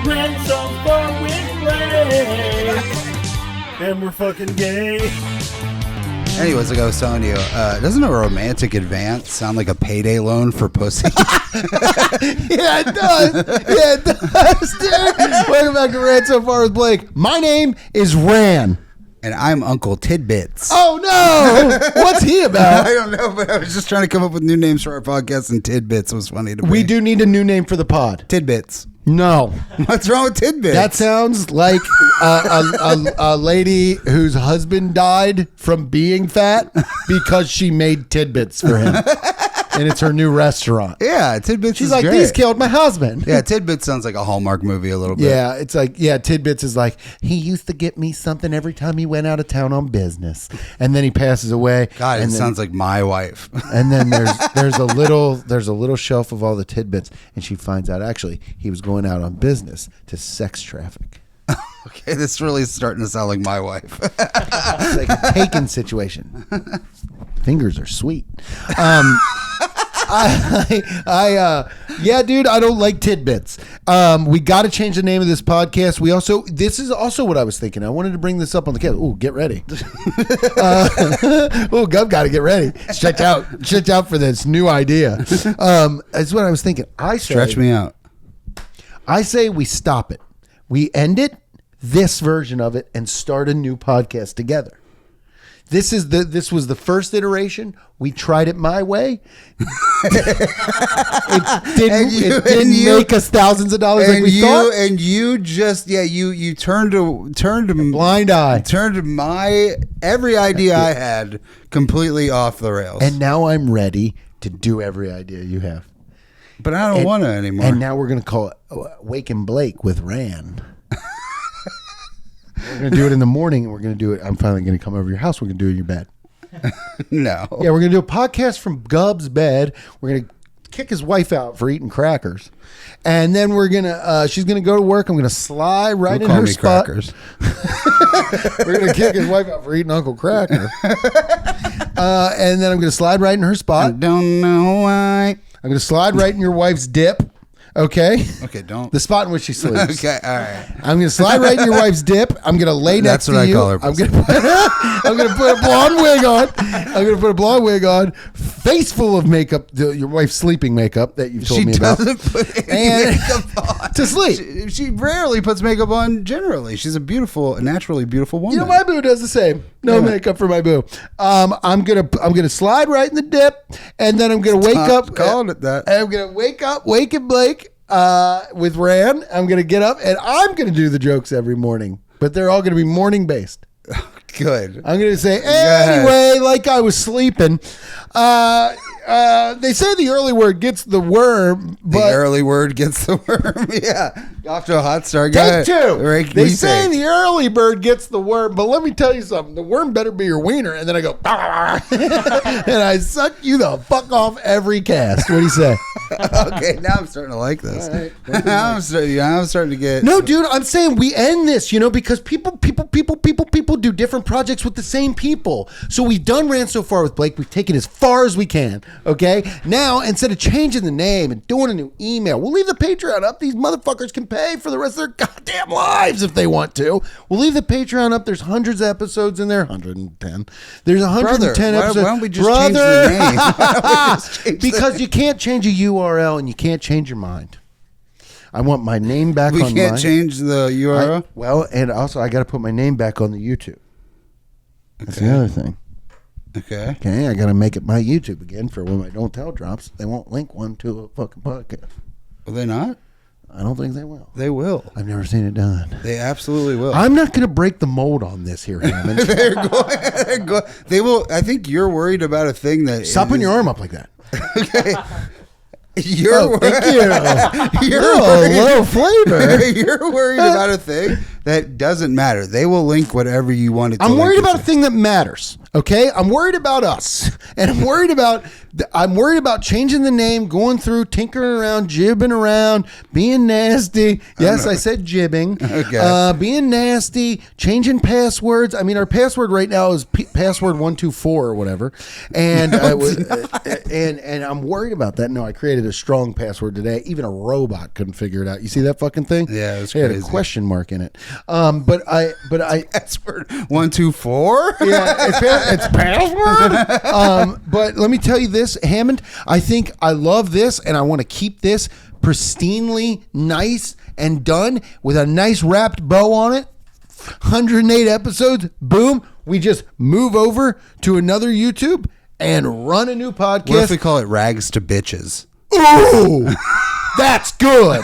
Ran so far with Blake. And we're fucking gay. Anyways, like I was telling you, doesn't a romantic advance sound like a payday loan for pussy? Yeah, it does. Yeah, it does, dude. Welcome back to Ran So Far with Blake. My name is Ran. And I'm Uncle Tidbits. Oh, no. What's he about? I don't know, but I was just trying to come up with new names for our podcast, and Tidbits was funny to me. We do need a new name for the pod. Tidbits. No. What's wrong with Tidbits? That sounds like a lady whose husband died from being fat because she made tidbits for him. And it's her new restaurant. Yeah, Tidbits She's is like, great. these killed my husband. Yeah, Tidbits sounds like a Hallmark movie a little bit. Yeah, it's like, yeah, Tidbits is like, he used to get me something every time he went out of town on business. And then he passes away. God, and it then, sounds like my wife. And then there's a little shelf of all the tidbits, and she finds out actually he was going out on business to sex traffic. Okay, this is really starting to sound like my wife. It's like a taken situation. Fingers are sweet. Yeah, dude, I don't like tidbits. We got to change the name of this podcast. This is also what I was thinking. I wanted to bring this up on the cast. Ooh, get ready. Gub got to get ready. Stretch out for this new idea. That's what I was thinking. Stretch me out. I say we stop it. We end it, this version of it, and start a new podcast together. This was the first iteration. We tried it my way. It didn't make us thousands of dollars like we thought. And you just you turned a blind eye. Turned every idea I had completely off the rails. And now I'm ready to do every idea you have. But I don't want to anymore. And now we're gonna call it Waking Blake with Ran. We're going to do it in the morning, and we're going to do it. I'm finally going to come over to your house. We're going to do it in your bed. No. Yeah, we're going to do a podcast from Gub's bed. We're going to kick his wife out for eating crackers. And then we're going to, she's going to go to work. I'm going to slide right in her spot. Crackers. We're going to kick his wife out for eating Uncle Cracker. And then I'm going to slide right in her spot. I don't know why. I'm going to slide right in your wife's dip. Okay. Okay, don't. The spot in which she sleeps. Okay, all right. I'm going to slide right in your wife's dip. I'm going to lay next to you. That's what I call her. I'm going to put a blonde wig on. I'm going to put a blonde wig on. Face full of makeup. Your wife's sleeping makeup that you've told me about. She doesn't put any makeup on. To sleep. She rarely puts makeup on generally. She's a naturally beautiful woman. You know, my boo does the same. No makeup for my boo. I'm gonna slide right in the dip, and then I'm gonna wake up. Calling it that. I'm gonna wake up, Waking Blake with Ran. I'm gonna get up, and I'm gonna do the jokes every morning, but they're all gonna be morning based. Good. I'm gonna say anyway, like I was sleeping. They say the early word gets the worm, but the early word gets the worm. Yeah, off to a hot start. Take two. They say the early bird gets the worm, but let me tell you something. The worm better be your wiener, and then I go, and I suck you the fuck off every cast. What do you say? Okay, now I'm starting to like this. Right. Now I'm starting to get. No, dude, I'm saying we end this, because people do different projects with the same people. So we've done Ran So Far with Blake. We've taken as far as we can. Okay. Now, instead of changing the name and doing a new email, we'll leave the Patreon up. These motherfuckers can pay for the rest of their goddamn lives if they want to. We'll leave the Patreon up. There's hundreds of episodes in there. 110. There's 110 episodes. Why don't we just change the name? Because you can't change a URL and you can't change your mind. I want my name back on mine. We can't change the URL? And also I got to put my name back on the YouTube. That's the other thing. Okay, I got to make it my YouTube again for when my Don't Tell drops. They won't link one to a fucking podcast. Will they not? I don't think they will. They will. I've never seen it done. They absolutely will. I'm not going to break the mold on this here, Hammond. They're going. They will. I think you're worried about a thing that. Stop putting your arm up like that. Okay. You're thank you. You're low flavor. You're worried about a thing that doesn't matter. They will link whatever you want it to. I'm worried link about it a thing that matters. Okay, I'm worried about us, and I'm worried about changing the name, going through, tinkering around, jibbing around, being nasty. Yes, I said jibbing. Okay. Being nasty, changing passwords. I mean, our password right now is password 124 or whatever, and and I'm worried about that. No, I created a strong password today. Even a robot couldn't figure it out. You see that fucking thing? Yeah, it was had crazy. a question mark in it. But I Password 124. Yeah, it's password. But let me tell you this, Hammond. I think I love this, and I want to keep this pristinely nice and done with a nice wrapped bow on it. 108 episodes. Boom. We just move over to another YouTube and run a new podcast. What if we call it Rags to Bitches? Ooh, that's good.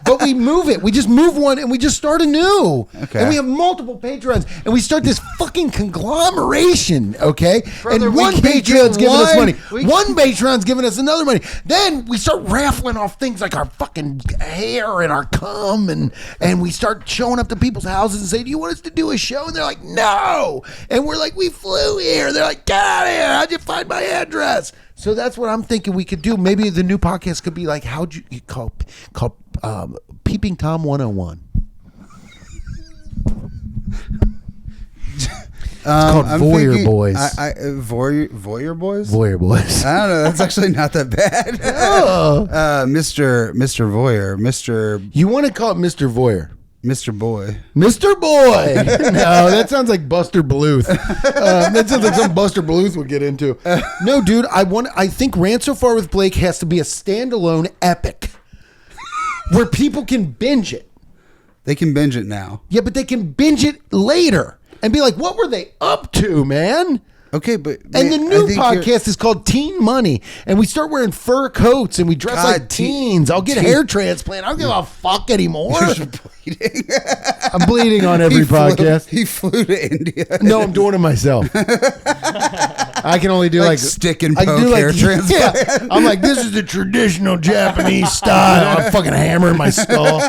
But we move it. We just move one and we just start anew. Okay. And we have multiple patrons and we start this fucking conglomeration. Okay. Brother, and we one can't patron's get giving us one. money. One patron's giving us another money. Then we start raffling off things like our fucking hair and our cum and we start showing up to people's houses and say, "Do you want us to do a show?" And they're like, "No." And we're like, "We flew here." They're like, "Get out of here. How'd you find my address?" So that's what I'm thinking we could do. Maybe the new podcast could be like, how'd you call Peeping Tom 101. It's called Voyeur Boys. Voyeur Boys? Voyeur Boys. I don't know. That's actually not that bad. Oh. Mr. Voyeur. Mr. You want to call it Mr. Voyeur. Mr. Boy. Mr. Boy. No, that sounds like Buster Bluth. That sounds like something Buster Bluth would get into. No, dude, I think Rant So Far with Blake has to be a standalone epic where people can binge it. They can binge it now. Yeah, but they can binge it later and be like, what were they up to, man? Okay, but And the new podcast is called Teen Money, and we start wearing fur coats and we dress like teens. I'll get a hair transplant. I don't give a fuck anymore. You're bleeding. I'm bleeding on every podcast. He flew to India. No, I'm doing it myself. I can only do like stick and I can poke do hair transplant. Yeah, I'm like, this is the traditional Japanese style. I'm fucking hammering my skull.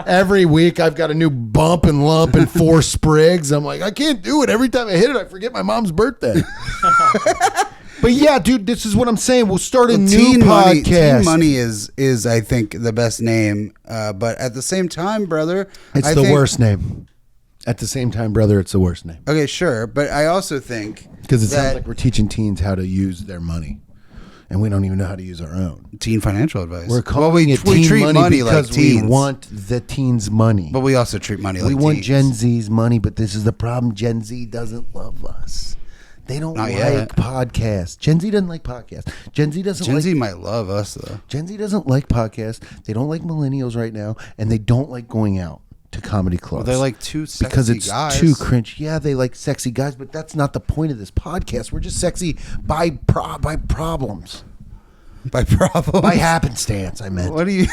Every week I've got a new bump and lump and 4 sprigs. I'm like, I can't do it. Every time I hit it, I forget my mom's birthday. But yeah, dude, this is what I'm saying. We'll start a new podcast. Teen Money is I think the best name, but at the same time, brother, It's the worst name. At the same time, brother, it's the worst name. Okay, sure, but I also think because it sounds like we're teaching teens how to use their money, and we don't even know how to use our own. Teen financial advice. We're calling it teen treat money like because teens. we want the teens' money. But we also treat money like we teens. want Gen Z's money, but this is the problem. Gen Z doesn't love us. They don't Not like yet. podcasts. Gen Z doesn't like podcasts. Gen Z might love us though. Gen Z doesn't like podcasts. They don't like millennials right now, and they don't like going out to comedy clubs. Well, they're like too sexy because it's guys. too cringe. Yeah, they like sexy guys, but that's not the point of this podcast. We're just sexy by problems. By problems? By happenstance, I meant. What do you...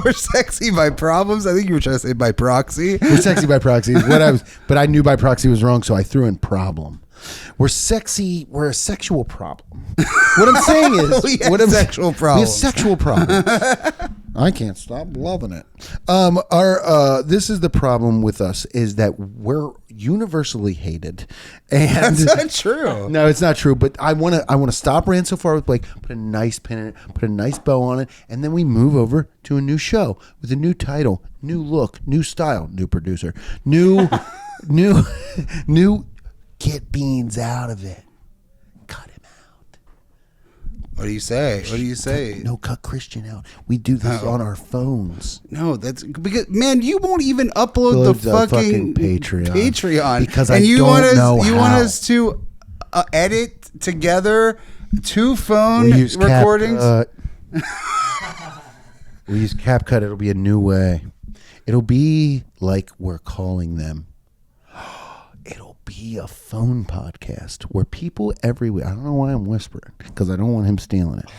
We're sexy by problems? I think you were trying to say by proxy. We're sexy by proxy. But I knew by proxy was wrong, so I threw in problem. We're sexy. We're a sexual problem. What I'm saying is... We have sexual problems. We have sexual problems. I can't stop loving it. This is the problem with us, is that we're universally hated. And That's not true. No, it's not true. But I want to stop Rant So Far with Blake, put a nice pin in it, put a nice bow on it, and then we move over to a new show with a new title, new look, new style, new producer, new. Get Beans out of it. Cut him out. What do you say? What do you say? Cut Christian out. We do this on our phones. No, that's because, man, you won't even upload the fucking Patreon because you don't know you how. want us to edit together 2 phone recordings. We use CapCut. It'll be a new way. It'll be like we're calling them. It'll be a phone podcast where people every week. I don't know why I'm whispering because I don't want him stealing it.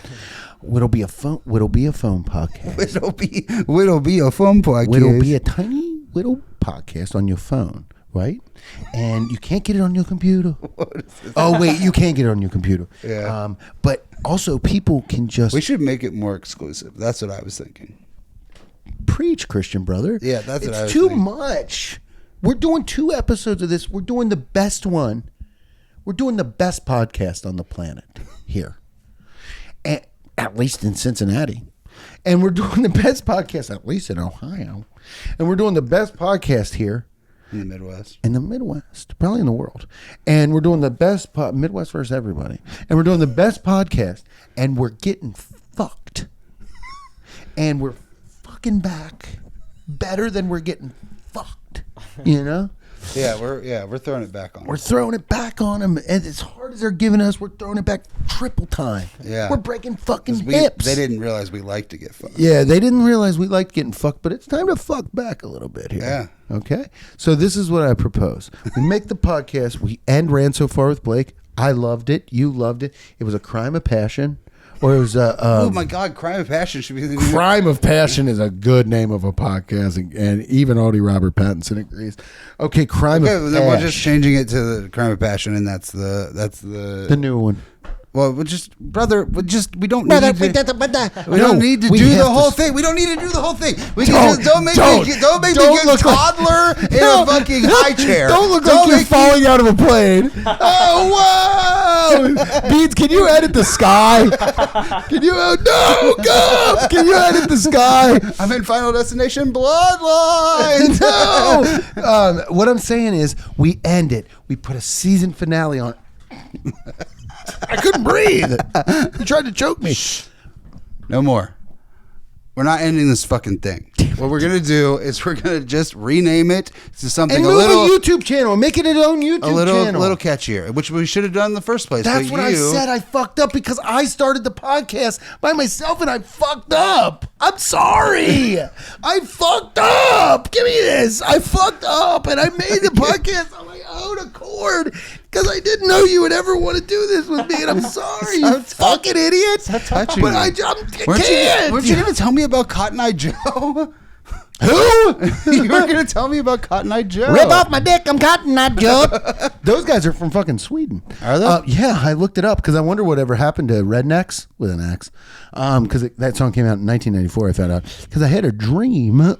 It'll be a phone podcast. It'll be a phone podcast. It'll be a tiny little podcast on your phone, right? And you can't get it on your computer. Oh wait, you can get it on your computer. Yeah. But also people can just. We should make it more exclusive. That's what I was thinking. Preach, Christian brother. Yeah, that's what I was too thinking. much. We're doing 2 episodes of this. We're doing the best one. We're doing the best podcast on the planet here, at least in Cincinnati. And we're doing the best podcast, at least in Ohio. And we're doing the best podcast here. In the Midwest. In the Midwest, probably in the world. And we're doing the best, Midwest versus everybody. And we're doing the best podcast. And we're getting fucked. And we're fucking back better than we're getting fucked. You know? Yeah, we're throwing it back on. We're throwing it back on them. And as hard as they're giving us, we're throwing it back triple time. Yeah. We're breaking fucking hips. They didn't realize we like to get fucked. Yeah, they didn't realize we liked getting fucked, but it's time to fuck back a little bit here. Yeah. Okay? So this is what I propose. We make the podcast. We end Ran So Far with Blake. I loved it. You loved it. It was a crime of passion. Or it was oh my God, Crime of Passion should be the new. Crime of Passion is a good name of a podcast, and even Audie Robert Pattinson agrees. Okay, Crime Okay, of then we're Passion. just changing it to the Crime of Passion, and that's the new one. Well, we don't No, need to do the whole thing. We don't need to do the whole thing. We can just don't make me a toddler in a fucking high chair. Don't look like you're falling out of a plane. Oh, whoa! Beans, can you edit the sky? Can you? No, go! Can you edit the sky? I'm in Final Destination Bloodlines. No. What I'm saying is, we end it. We put a season finale on. I couldn't breathe. You tried to choke me. No more. We're not ending this fucking thing. What we're gonna do is we're gonna just rename it to something And a move little a YouTube channel. Make it its own YouTube channel. little catchier, which we should have done in the first place. That's but what I said. I fucked up because I started the podcast by myself and I fucked up. I'm sorry. I fucked up. Give me this. I fucked up and I made the podcast on my own accord because I didn't know you would ever want to do this with me. And I'm sorry, you fucking idiot. touching But me. I can't. Weren't you gonna tell me about Cotton Eye Joe? Who? You were gonna tell me about Cotton Eye Joe. Rip off my dick, I'm Cotton Eye Joe. Those guys are from fucking Sweden. Are they? Yeah, I looked it up because I wonder whatever happened to Rednecks with an X. Because that song came out in 1994, I found out. Because I had a dream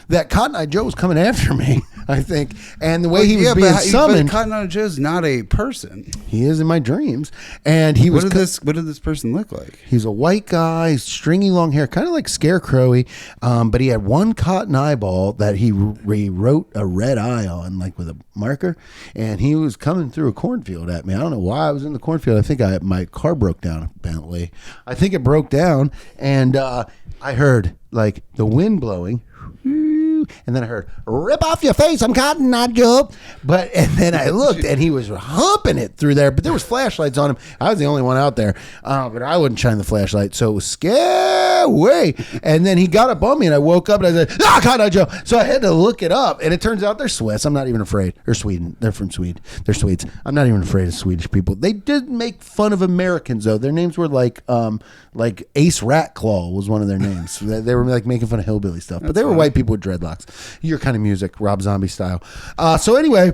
that Cotton Eye Joe was coming after me, I think. And the way he was being summoned. But Cotton Eye Joe's not a person. He is in my dreams. And he was. What did this person look like? He's a white guy, stringy long hair, kind of like Scarecrowy, but he had one cotton eyeball that he wrote a red eye on, like with a marker, and he was coming through a cornfield at me. I don't know why I was in the cornfield. I think my car broke down, apparently. I think it broke down, and I heard, like, the wind blowing, and then I heard, rip off your face, I'm Cotton Eye Joe. And then I looked, and he was humping it through there, but there was flashlights on him. I was the only one out there, but I wouldn't shine the flashlight, so it was scary. And then he got up on me, and I woke up, and I said, Cotton Eye Joe. So I had to look it up, and it turns out they're Swiss. I'm not even afraid. Or Sweden. They're from Sweden. They're Swedes. I'm not even afraid of Swedish people. They did make fun of Americans, though. Their names were like Ace Ratclaw was one of their names. They were like making fun of hillbilly stuff, but they were white people with dreadlocks. Your kind of music, Rob Zombie style. So anyway,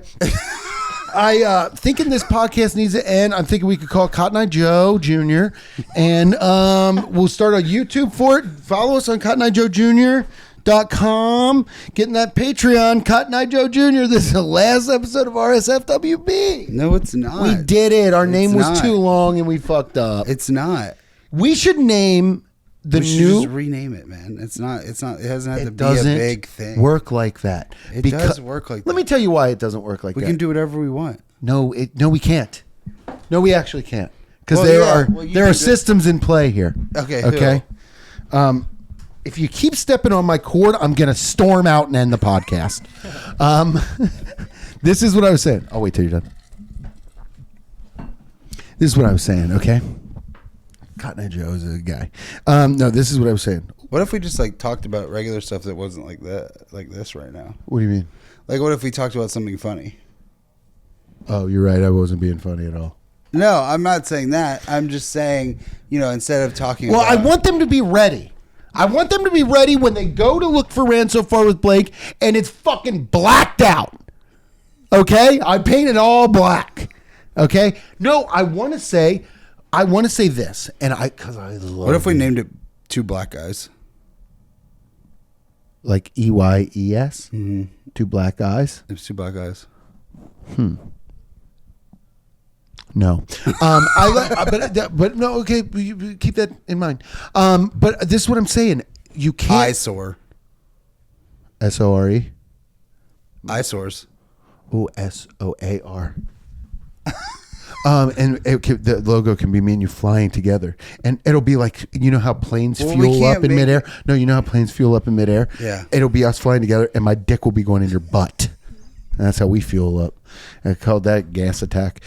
I thinking this podcast needs to end. I'm thinking we could call Cotton Eye Joe Jr. And we'll start a YouTube for it. Follow us on CottonEyeJoeJr.com. Getting that Patreon, Cotton Eye Joe Jr. This is the last episode of RSFWB. No, it's not. We did it. Our name was not. too long and we fucked up. It's not. We should name the We should new. just rename it, man. It's not. It doesn't have to It be a doesn't big thing. work like that. It does work like that. Let me tell you why it doesn't work like We that. can do whatever we want. No, we can't. No, we actually can't. Because Well, yeah, there are systems in play here. Okay. Okay. If you keep stepping on my cord, I'm gonna storm out and end the podcast. This is what I was saying. I'll wait till you're done. This is what I was saying. Okay. Cotton Eye Joe is a guy. No, this is what I was saying. What if we just like talked about regular stuff that wasn't like that, like this right now? What do you mean? Like, what if we talked about something funny? Oh, you're right. I wasn't being funny at all. No, I'm not saying that. I'm just saying, instead of talking. Well, about, I want them to be ready. I want them to be ready when they go to look for Ran So Far with Blake and it's fucking blacked out. Okay? I painted all black. Okay? No, I want to say this, and because I love. What if we named it Two Black Guys? Like EYES? Mm-hmm. Two black guys? It's two black guys. No. But no, okay, keep that in mind. But this is what I'm saying. You can't. Eyesore. SORE? Eyesores. Oh, SOAR. The logo can be me and you flying together, and it'll be like, you know how planes fuel up in midair. No, you know how planes fuel up in midair. Yeah, it'll be us flying together, and my dick will be going in your butt. And that's how we fuel up. I called that gas attack.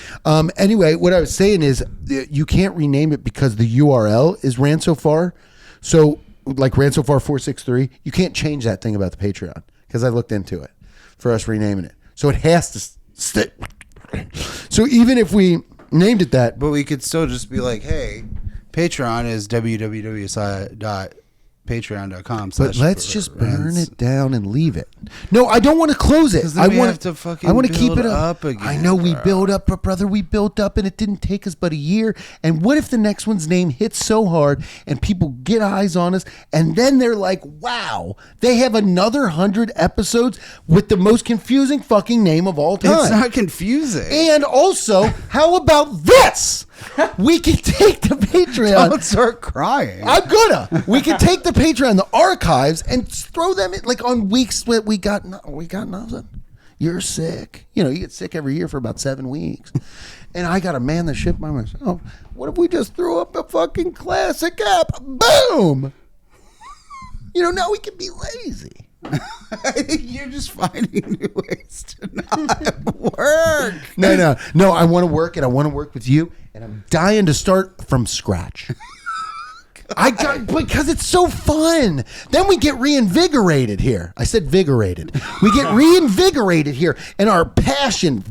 Anyway, what I was saying is you can't rename it because the URL is ran so far. So like ran so far 463, you can't change that thing about the Patreon because I looked into it for us renaming it. So it has to stick. So even if we named it that, but we could still just be like, hey, Patreon is www.patreon.com. But let's just burn it down and leave it. No, I don't want to close it. I want to fucking. I want to keep it up again. I know we build up, but brother, we built up, and it didn't take us but a year. And what if the next one's name hits so hard, and people get eyes on us, and then they're like, "Wow, they have another 100 episodes with the most confusing fucking name of all time." It's not confusing. And also, how about this? We can take the Patreon. Don't start crying. I'm gonna. We can take the Patreon, the archives, and throw them in, like on weeks that we got nothing. You're sick. You know, you get sick every year for about 7 weeks, and I got to man the ship by myself. What if we just threw up a fucking classic app? Boom. You know, now we can be lazy. You're just finding new ways to not work. No. I want to work, and I want to work with you, and I'm dying to start from scratch. Because it's so fun. Then we get reinvigorated here. I said vigorated. We get reinvigorated here, and our passion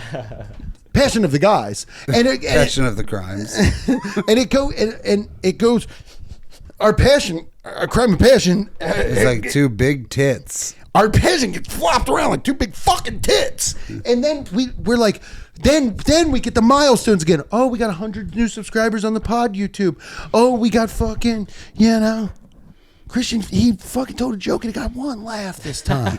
of the guys, passion of the crimes, and it goes. Our passion, our crime and passion, it's like two big tits. Our passion gets flopped around like two big fucking tits, and then we're like, then we get the milestones again. Oh, we got 100 new subscribers on the pod YouTube. Oh, we got fucking, Christian, he fucking told a joke and he got one laugh this time.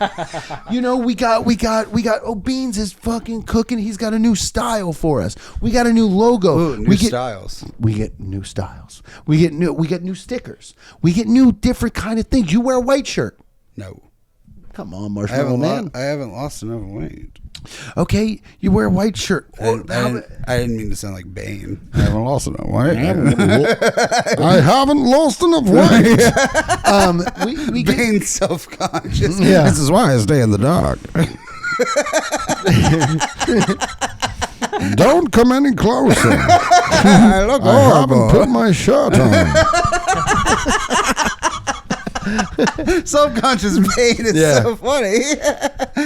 We got. Oh, Beans is fucking cooking. He's got a new style for us. We got a new logo. Ooh, styles. We get new styles. We get new stickers. We get new different kind of things. You wear a white shirt. No. Come on, Marshmallow Man. I haven't lost enough weight. Okay, you wear a white shirt. I didn't mean to sound like Bane. I haven't lost enough weight. I haven't lost enough weight. We Bane's self-conscious. Yeah. This is why I stay in the dark. Don't come any closer. I look horrible. I haven't put my shirt on. Subconscious Bane is so funny.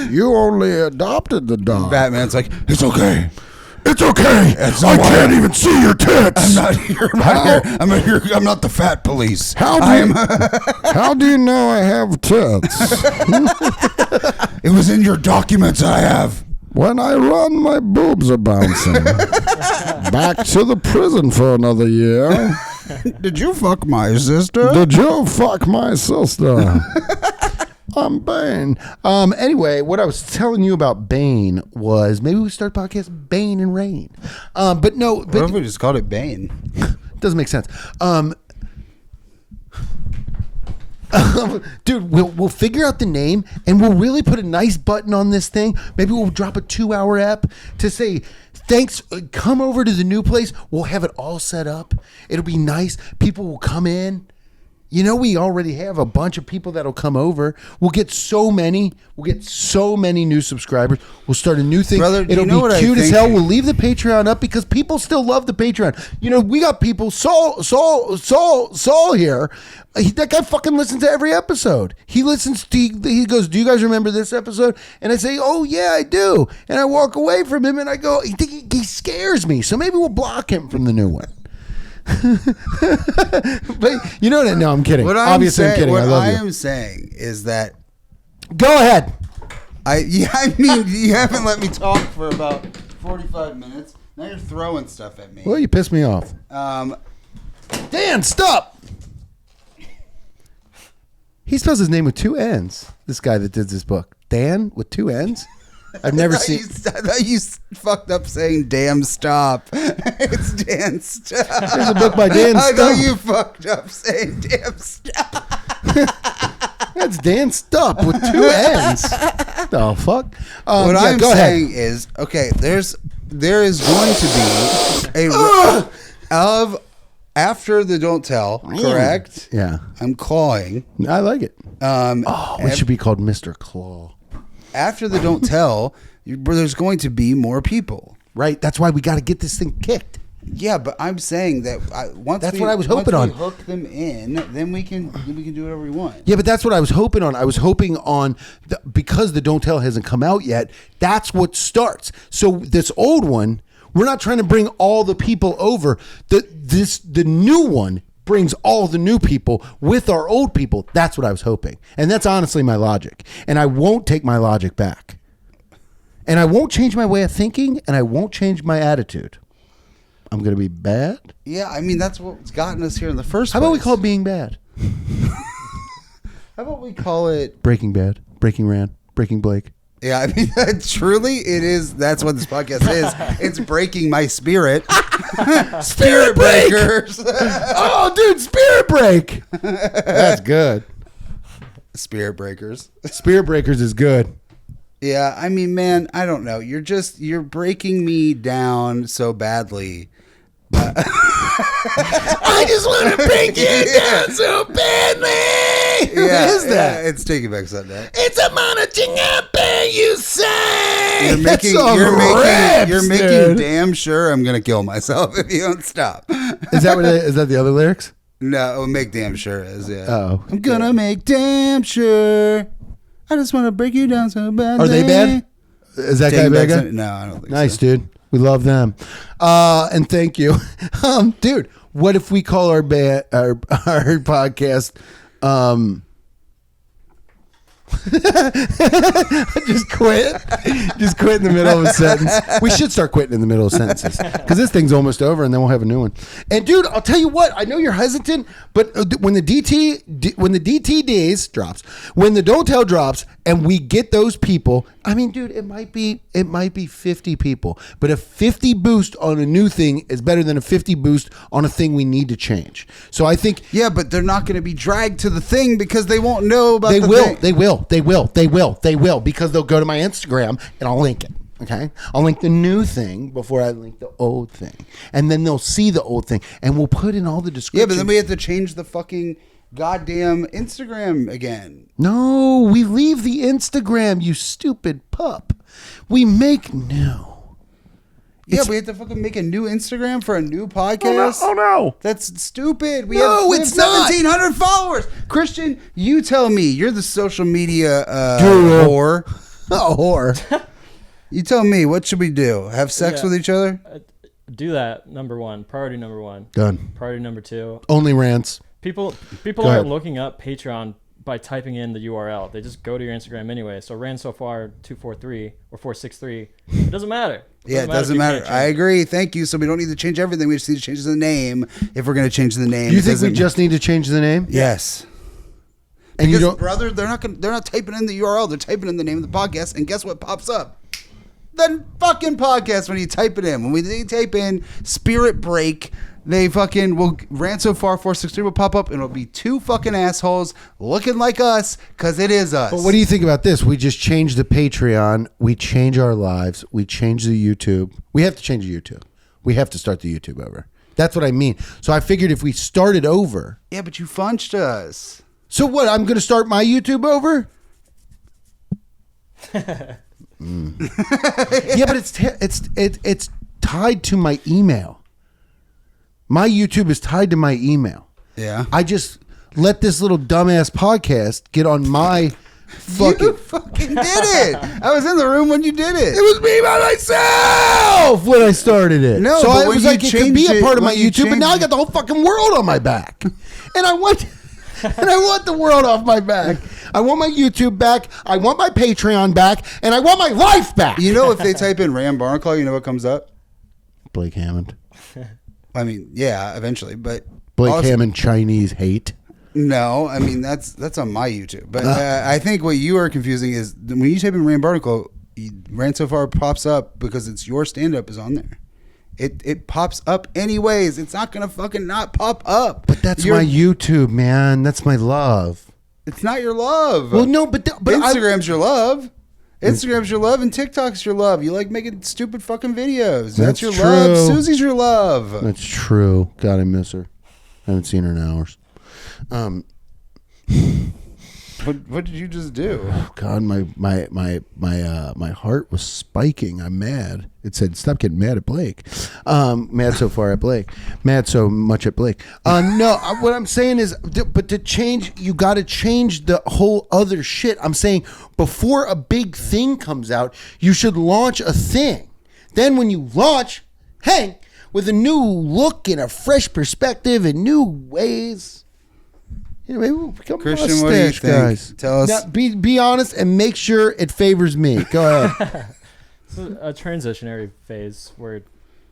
You only adopted the dog. Batman's like, it's okay. It's okay. I can't even see your tits. I'm not here. I'm not the fat police. How do you know I have tits? It was in your documents I have. When I run, my boobs are bouncing. Back to the prison for another year. Did you fuck my sister? Did you fuck my sister? I'm Bane. Anyway, what I was telling you about Bane was maybe we start a podcast Bane and Rain. But no. What if we just called it Bane? Doesn't make sense. Dude, we'll figure out the name and we'll really put a nice button on this thing. Maybe we'll drop a 2-hour app to say, thanks, come over to the new place. We'll have it all set up. It'll be nice. People will come in. We already have a bunch of people that'll come over. We'll get so many new subscribers. We'll start a new thing. Brother, it'll be cute as hell. We'll leave the Patreon up because people still love the Patreon. We got people. Saul here. That guy fucking listens to every episode. He listens to, he goes, do you guys remember this episode? And I say, oh yeah, I do. And I walk away from him and I go, he scares me. So maybe we'll block him from the new one. But you know what? No, I'm kidding. Obviously, I'm kidding. What I love you. I am saying is that. Go ahead. I mean, you haven't let me talk for about 45 minutes. Now you're throwing stuff at me. Well, you pissed me off. Dan, stop. He spells his name with 2 N's. This guy that did this book. Dan with 2 N's? I've never seen. I thought you fucked up saying damn stop. It's Dan Stop. There's a book by Dan I Stop. thought you fucked up saying damn stop. That's Dan Stop with 2 N's. The fuck? What I'm go saying ahead. is, okay, there is going to be a after the don't tell, correct? Yeah. I'm clawing. I like it. We should be called Mr. Claw. After the don't tell, there's going to be more people. Right. That's why we got to get this thing kicked. Yeah, but I'm saying that That's what I was hoping on. Once we hook them in, then we can do whatever we want. Yeah, but that's what I was hoping on. I was hoping on because the don't tell hasn't come out yet. That's what starts. So this old one, we're not trying to bring all the people over. The new one brings all the new people with our old people. That's what I was hoping. And that's honestly my logic. And I won't take my logic back. And I won't change my way of thinking, and I won't change my attitude. I'm going to be bad? Yeah, I mean, that's what's gotten us here in the first place. How about we call it being bad? How about we call it Breaking Bad, Breaking Rand, Breaking Blake. Yeah, I mean, truly, it is. That's what this podcast is. It's breaking my spirit. Spirit break! breakers. Oh, dude, Spirit Break. That's good. Spirit breakers. Spirit Breakers is good. Yeah, I mean, man, I don't know. You're breaking me down so badly. I just want to break you down so badly. Who is that? Yeah, it's Taking Back Sunday. It's a monitoring up there, you say. You're making damn sure I'm gonna kill myself if you don't stop. Is that the other lyrics? No, make damn sure is, yeah. Oh. I'm gonna make damn sure. I just want to break you down so badly. Are they bad? Is that guy bad guy? No, I don't think so. Nice, dude. We love them. And thank you. Dude, what if we call our podcast just quit in the middle of a sentence. We should start quitting in the middle of sentences because this thing's almost over and then we'll have a new one. And dude, I'll tell you what, I know you're hesitant, but when the DT days drops, when the don't tell drops and we get those people, I mean, dude, it might be 50 people, but a 50 boost on a new thing is better than a 50 boost on a thing we need to change. So I think, yeah, but they're not going to be dragged to the thing because they won't know about they the will, thing. They will, because they'll go to my Instagram and I'll link it. Okay. I'll link the new thing before I link the old thing. And then they'll see the old thing and we'll put in all the descriptions. Yeah, but then we have to change the fucking goddamn Instagram again. No, we leave the Instagram, you stupid pup. We make new. Yeah, we have to fucking make a new Instagram for a new podcast. Oh no. That's stupid. We No, have it's not. 1,700 followers. Christian, you tell me. You're the social media Guru. whore. A whore. You tell me. What should we do? Have sex with each other? Do that. Number one. Priority number one. Done. Priority number two. Only rants. People Go aren't ahead. looking up Patreon by typing in the URL. They just go to your Instagram anyway. So ran so far 243 or 463. It doesn't matter. Yeah, it doesn't matter. I agree. Thank you. So we don't need to change everything. We just need to change the name if we're going to change the name. Do you think we just need to change the name? Yes. And Because, you don't, brother, they're not typing in the URL. They're typing in the name of the podcast, and guess what pops up? The fucking podcast when you type it in. When we type in Spirit Break, they fucking will Rant So Far 463 will pop up, and it'll be two fucking assholes looking like us because it is us. but what do you think about this? We just change the Patreon. We change our lives. We change the YouTube. We have to change the YouTube. We have to start the YouTube over. That's what I mean. So I figured if we started over. Yeah, but you funched us. So what? I'm going to start my YouTube over? Yeah, but it's tied to my email. My YouTube is tied to my email. Yeah. I just let this little dumbass podcast get on my fucking. You fucking did it. I was in the room when you did it. It was me by myself when I started it. No, so but I when was you like, it could be changed a part it- of my when you YouTube, but now I changed got the whole fucking world on my back, and I want the world off my back. I want my YouTube back. I want my Patreon back, and I want my life back. You know, if they type in Ram Barnacle, you know what comes up? Blake Hammond. I mean, yeah, eventually, but Blake also- Hammond, Chinese hate. No, I mean that's on my YouTube. But I think what you are confusing is when you type in Rand Barnacle, Rand So Far pops up because it's your stand-up is on there. It pops up anyways. It's not gonna fucking not pop up. But that's my YouTube, man. That's my love. It's not your love. Well, no, but Instagram's your love. Instagram's your love and TikTok's your love. You like making stupid fucking videos. That's your true. love. Susie's your love. That's true. God, I miss her. I haven't seen her in hours. What did you just do? Oh God, my heart was spiking. I'm mad. It said, "Stop getting mad at Blake." Mad so far at Blake. Mad so much at Blake. No, what I'm saying is, but to change, you got to change the whole other shit. I'm saying before a big thing comes out, you should launch a thing. Then when you launch, hey, with a new look and a fresh perspective and new ways. Yeah, maybe we'll become Christian, what do you think? Guys. Tell us. Now, be honest and make sure it favors me. Go ahead. It's a transitionary phase where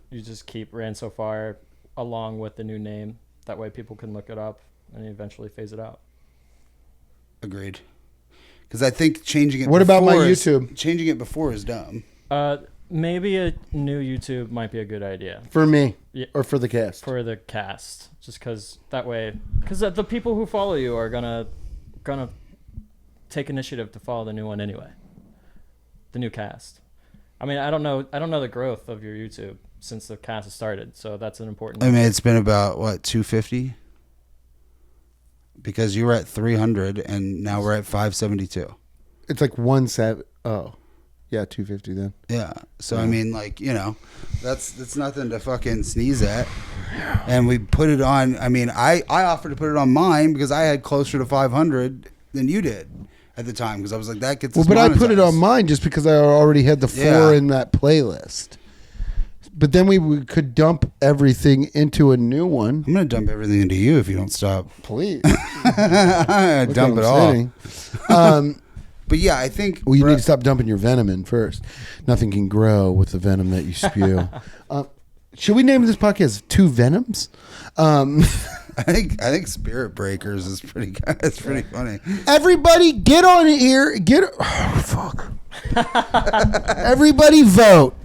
you just keep Rand So Far along with the new name. That way people can look it up and eventually phase it out. Agreed. Because I think changing it. What about my before YouTube? Changing it before is dumb. Maybe a new YouTube might be a good idea. For me? Yeah. Or for the cast? For the cast. Just because that way... Because the people who follow you are gonna take initiative to follow the new one anyway. The new cast. I mean, I don't know the growth of your YouTube since the cast has started, so that's an important... I mean, it's been about, what, 250? Because you were at 300, and now we're at 572. It's like 170. Oh. Yeah, 250 then. Yeah. So, I mean, like, you know, that's nothing to fucking sneeze at. And we put it on. I mean, I offered to put it on mine because I had closer to 500 than you did at the time because I was like, that gets us but I put it monetized. on mine just because I already had the 4 in that playlist. But then we could dump everything into a new one. I'm going to dump everything into you if you don't stop. Please. Dump it all. But yeah, I think... Well, you need to stop dumping your venom in first. Nothing can grow with the venom that you spew. Should we name this podcast Two Venoms? I think Spirit Breakers is pretty good. It's pretty funny. Everybody get on here. Fuck. Everybody vote.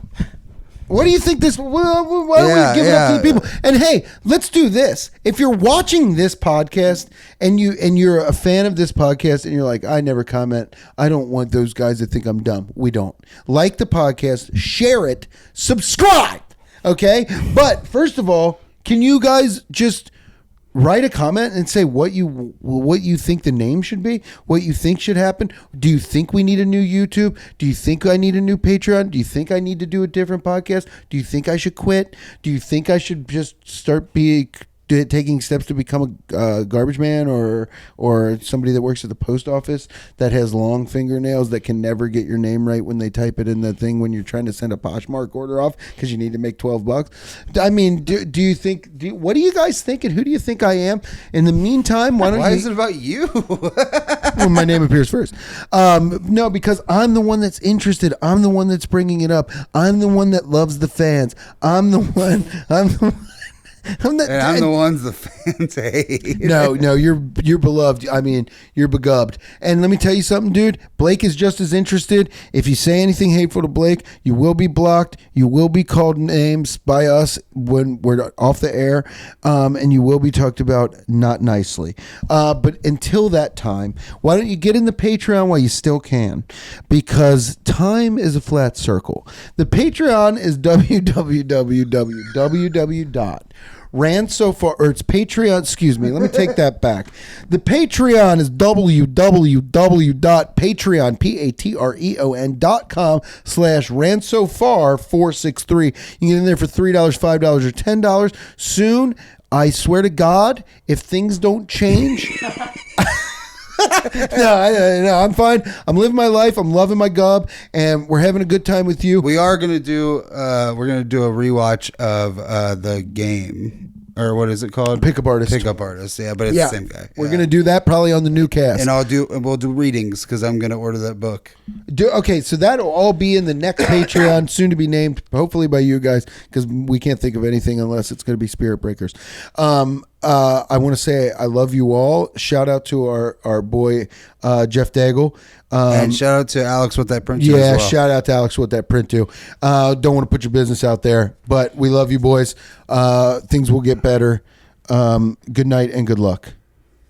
What do you think this... Why don't we give it up to the people? And hey, let's do this. If you're watching this podcast and you're a fan of this podcast and you're like, I never comment. I don't want those guys to think I'm dumb. We don't. Like the podcast. Share it. Subscribe. Okay? But first of all, can you guys just... write a comment and say what you think the name should be, what you think should happen. Do you think we need a new YouTube? Do you think I need a new Patreon? Do you think I need to do a different podcast? Do you think I should quit? Do you think I should just start taking steps to become a garbage man or somebody that works at the post office that has long fingernails that can never get your name right when they type it in the thing when you're trying to send a Poshmark order off because you need to make $12? I mean, do you think? What do you guys think? And who do you think I am? In the meantime, why is it about you? Well, my name appears first. No, because I'm the one that's interested. I'm the one that's bringing it up. I'm the one that loves the fans. I'm the one. I'm the ones the fans hate. No, you're beloved. I mean, you're begubbed. And let me tell you something, dude. Blake is just as interested. If you say anything hateful to Blake, you will be blocked. You will be called names by us when we're off the air, and you will be talked about not nicely. But until that time, why don't you get in the Patreon while you still can? Because time is a flat circle. The Patreon is www.randsofar, or it's Patreon, excuse me, let me take that back. The Patreon is www.patreon.com/randsofar463. You can get in there for $3, $5, or $10. Soon, I swear to God, if things don't change... No, I'm fine. I'm living my life. I'm loving my gub, and we're having a good time with you. We are gonna do. We're gonna do a rewatch of the game, or what is it called? Pickup Artist. Pickup Artist. Yeah, but it's the same guy. We're gonna do that probably on the new cast, and we'll do readings because I'm gonna order that book. Okay, so that'll all be in the next Patreon, soon to be named, hopefully by you guys, because we can't think of anything unless it's gonna be Spirit Breakers. I want to say I love you all. Shout out to our boy Jeff Daigle. And shout out to Alex with that print. Yeah, as well. shout out to Alex with that print too. Don't want to put your business out there, but we love you boys. Things will get better. Good night and good luck.